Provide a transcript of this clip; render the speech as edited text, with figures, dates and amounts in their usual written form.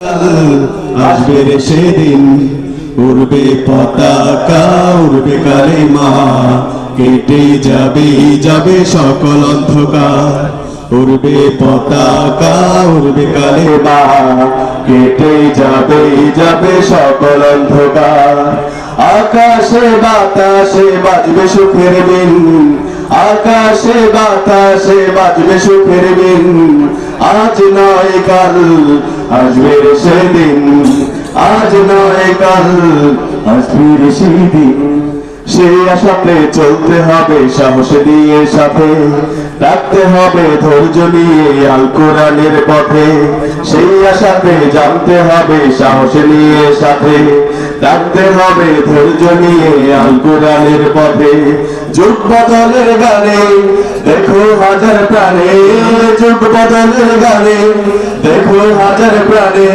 আসবে রে সেদিন, উড়বে পতাকা, উড়বে কালিমা, কেটে যাবে যাবে সকল অন্ধকার। উড়বে পতাকা, উড়বে কালিমা, কেটে যাবে যাবে সকল অন্ধকার। আকাশে বাতাসে বাজবে সুখের বিন, আকাশে বাতাসে বাজবে সুখের বিন। আজ নয় কাল আসবে রে সেদিন, আজ নয় কাল আসবে রে সেদিন। সেই আশাতে চলতে হবে সাহস দিয়ে সাথে, রাখতে হবে ধৈর্য নিয়ে আল কোরআনের পথে। সেই আশাতে জানতে হবে সাহস নিয়ে সাথে, রাখতে হবে ধৈর্য নিয়ে আল কোরআনের পথে। যুগ বদলের গানে দেখো হাজার প্রাণে, যুগ বদলের গানে দেখো হাজার প্রাণে।